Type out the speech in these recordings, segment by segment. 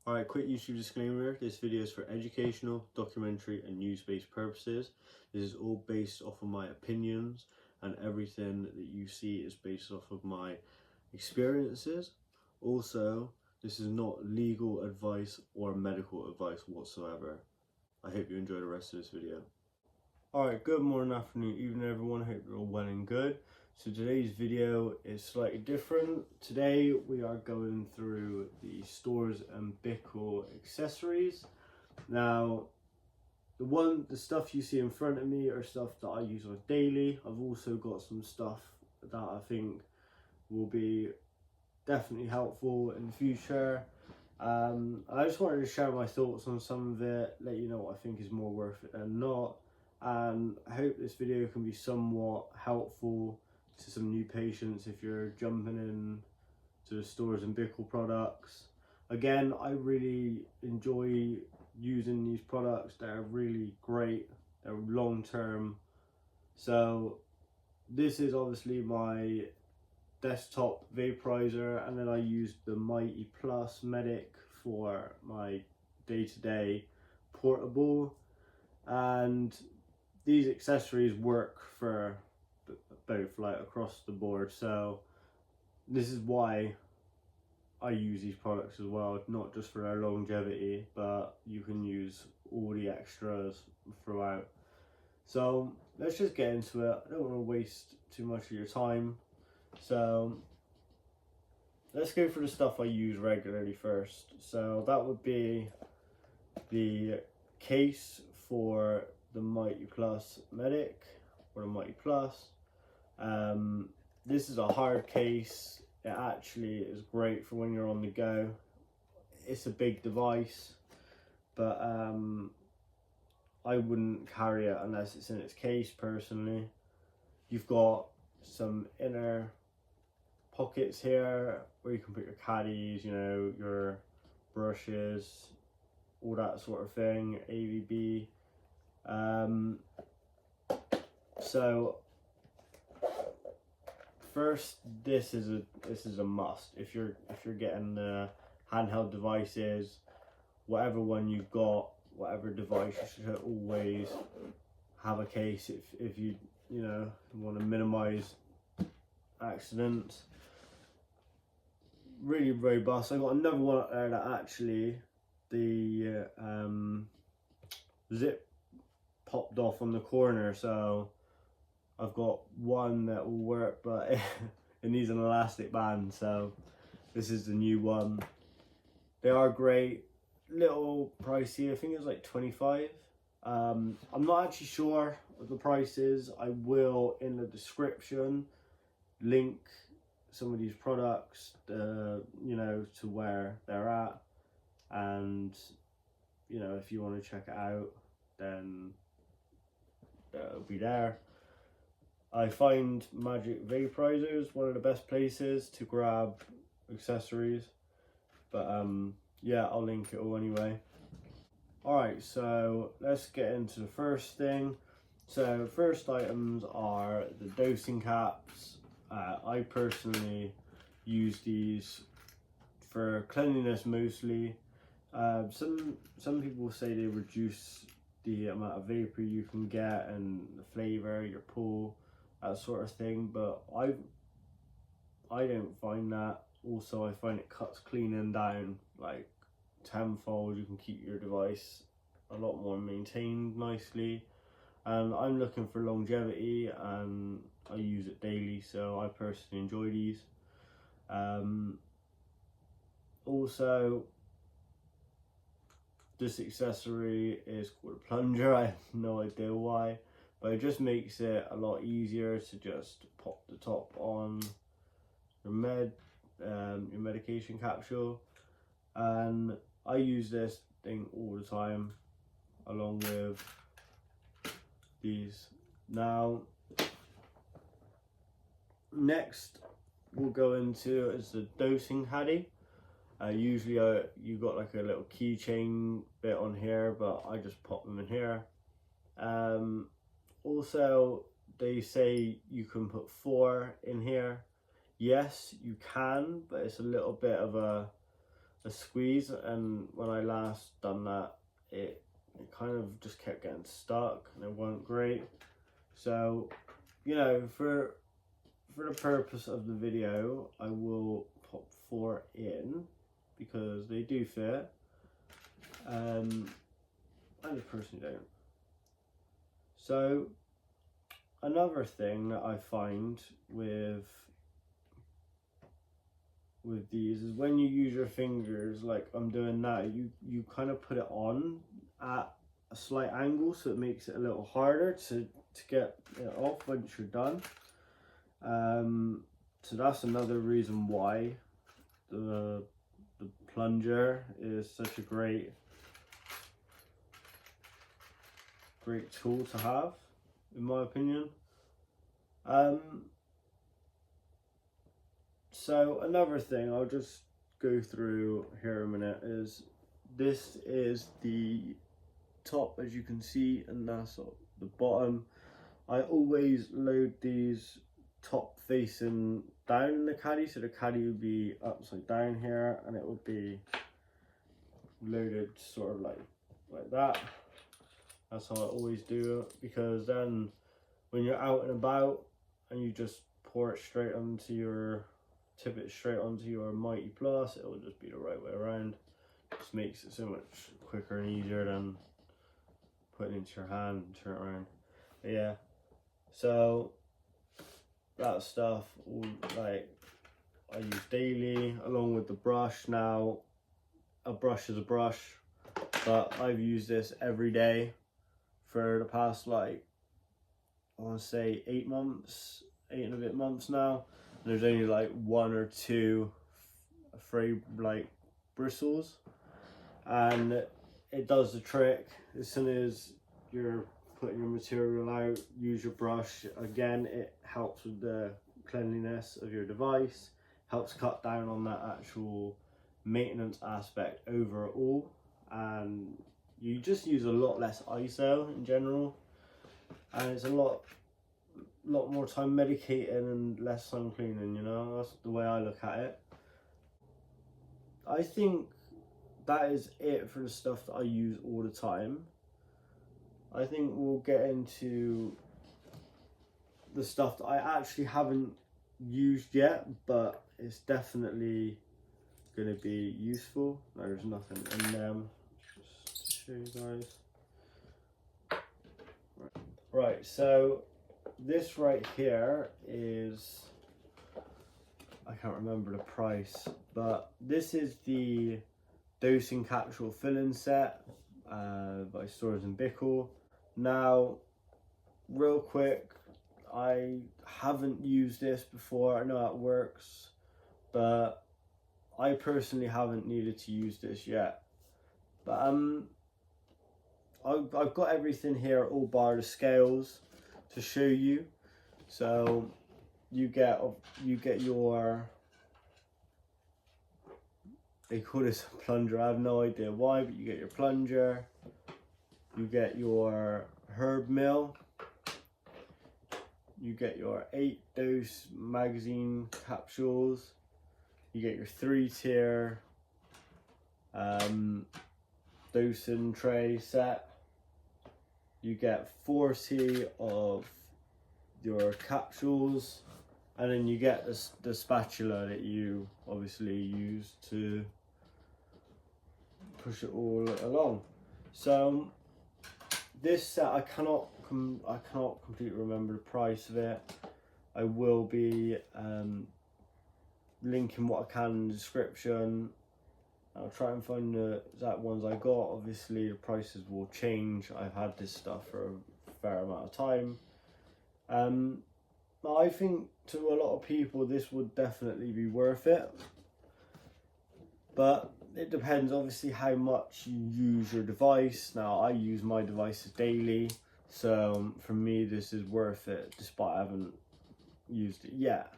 Alright, quick YouTube disclaimer. This video is for educational, documentary and news-based purposes. This is all based off of my opinions, and everything that you see is based off of my experiences. Also, this is not legal advice or medical advice whatsoever. I hope you enjoy the rest of this video. Alright, good morning, afternoon, evening everyone. I hope you're all well and good. So today's video is slightly different. Today we are going through the Storz Bickel accessories. Now, the stuff you see in front of me are stuff that I use on daily. I've also got some stuff that I think will be definitely helpful in the future. I just wanted to share my thoughts on some of it, let you know what I think is more worth it than not. And I hope this video can be somewhat helpful to some new patients if you're jumping in to the Storz Bickel products. Again, I really enjoy using these products. They're really great, they're long term. So this is obviously my desktop vaporizer, and then I use the Mighty Plus Medic for my day-to-day portable. And these accessories work for both, like across the board. So this is why I use these products as well, not just for their longevity, but you can use all the extras throughout. So let's just get into it. I don't want to waste too much of your time, so let's go for the stuff I use regularly first. So that would be the case for the Mighty Plus Medic, or the Mighty Plus. This is a hard case. It actually is great for when you're on the go. It's a big device, but I wouldn't carry it unless it's in its case personally. You've got some inner pockets here where you can put your caddies, you know, your brushes, all that sort of thing, AVB. So first, this is a must if you're getting the handheld devices. Whatever one you've got, whatever device, you should always have a case if you want to minimize accidents. Really robust. I got another one up there that actually the zip popped off on the corner, so I've got one that will work, but it needs an elastic band, so this is the new one. They are great, little pricey. I think it's like 25. I'm not actually sure what the price is. I will in the description link some of these products, you know, to where they're at, and you know, if you want to check it out, then it'll be there. I find Magic Vaporizers one of the best places to grab accessories, but yeah, I'll link it all anyway. Alright, so let's get into the first thing. So first items are the dosing caps. I personally use these for cleanliness mostly. Some people say they reduce the amount of vapor you can get and the flavor, your pull, that sort of thing, but I don't find that. Also, I find it cuts cleaning down like tenfold. You can keep your device a lot more maintained nicely, and I'm looking for longevity and I use it daily, so I personally enjoy these. Also, this accessory is called a plunger. I have no idea why, but it just makes it a lot easier to just pop the top on your medication capsule, and I use this thing all the time along with these. Now, next we'll go into is the dosing caddy. Usually you got like a little keychain bit on here, but I just pop them in here. Also, they say you can put 4 in here. Yes, you can, but it's a little bit of a a squeeze, and when I last done that, it kind of just kept getting stuck and it wasn't great. So, you know, for the purpose of the video, I will pop 4 in because they do fit. I just personally don't. So another thing that I find with these is when you use your fingers like I'm doing now, you kind of put it on at a slight angle, so it makes it a little harder to get it off once you're done. So that's another reason why the plunger is such a great tool to have, in my opinion. So another thing I'll just go through here a minute is this is the top, as you can see, and that's the bottom. I always load these top facing down in the caddy, so the caddy would be upside down here and it would be loaded sort of like that. That's how I always do it, because then when you're out and about and you just pour it straight onto your, tip it straight onto your Mighty Plus, it will just be the right way around. Just makes it so much quicker and easier than putting it into your hand and turn it around. But yeah, so that stuff like I use daily along with the brush. Now a brush is a brush, but I've used this every day for the past, like, I want to say 8 and a bit months now. And there's only like 1 or 2 frayed like bristles, and it does the trick. As soon as you're putting your material out, use your brush. Again, it helps with the cleanliness of your device, helps cut down on that actual maintenance aspect overall, and you just use a lot less ISO in general, and it's a lot more time medicating and less time cleaning, you know. That's the way I look at it. I think that is it for the stuff that I use all the time. I think we'll get into the stuff that I actually haven't used yet, but it's definitely going to be useful. No, there's nothing in them. Just to show you guys. Right, so this right here is, I can't remember the price, but this is the dosing capsule filling set by Storz Bickel. Now, real quick, I haven't used this before. I know how it works, but I personally haven't needed to use this yet. But I've got everything here, all bar the scales, to show you. So you get your, they call this a plunger, I have no idea why, but you get your plunger, you get your herb mill, you get your 8-dose magazine capsules, you get your 3-tier dosing tray set, you get 40 of your capsules, and then you get the spatula that you obviously use to push it all along. So this set, I cannot completely remember the price of it. I will be linking what I can in the description. I'll try and find the exact ones I got. Obviously the prices will change. I've had this stuff for a fair amount of time. I think to a lot of people this would definitely be worth it, but it depends obviously how much you use your device. Now I use my devices daily, so for me this is worth it despite I haven't used it yet.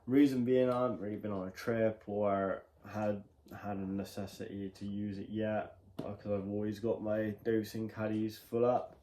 Reason being, I haven't really been on a trip or had a necessity to use it yet, because I've always got my dosing caddies full up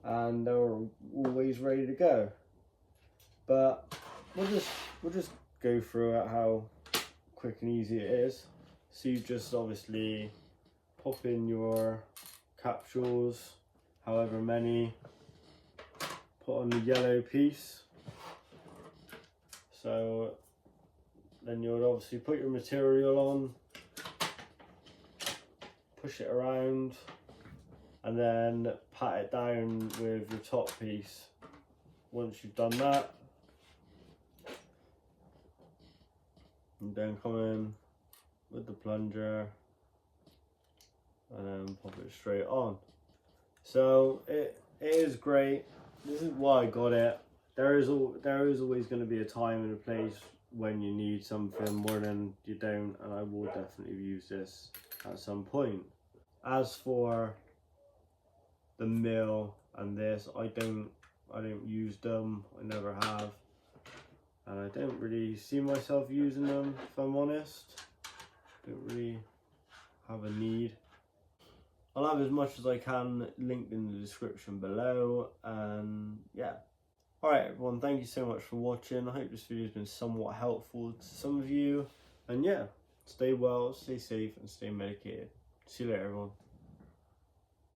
and they're always ready to go. But we'll just go through it, how quick and easy it is. So you just obviously pop in your capsules, however many, put on the yellow piece. So then you would obviously put your material on, push it around, and then pat it down with your top piece. Once you've done that, and then come in with the plunger and then pop it straight on. So it is great. This is why I got it. There is always going to be a time and a place when you need something more than you don't, and I will definitely use this at some point. As for the mill and this, I don't use them. I never have, and I don't really see myself using them, if I'm honest. Don't really have a need. I'll have as much as I can linked in the description below, and yeah. Alright everyone, thank you so much for watching. I hope this video has been somewhat helpful to some of you, and yeah, stay well, stay safe, and stay medicated. See you later everyone.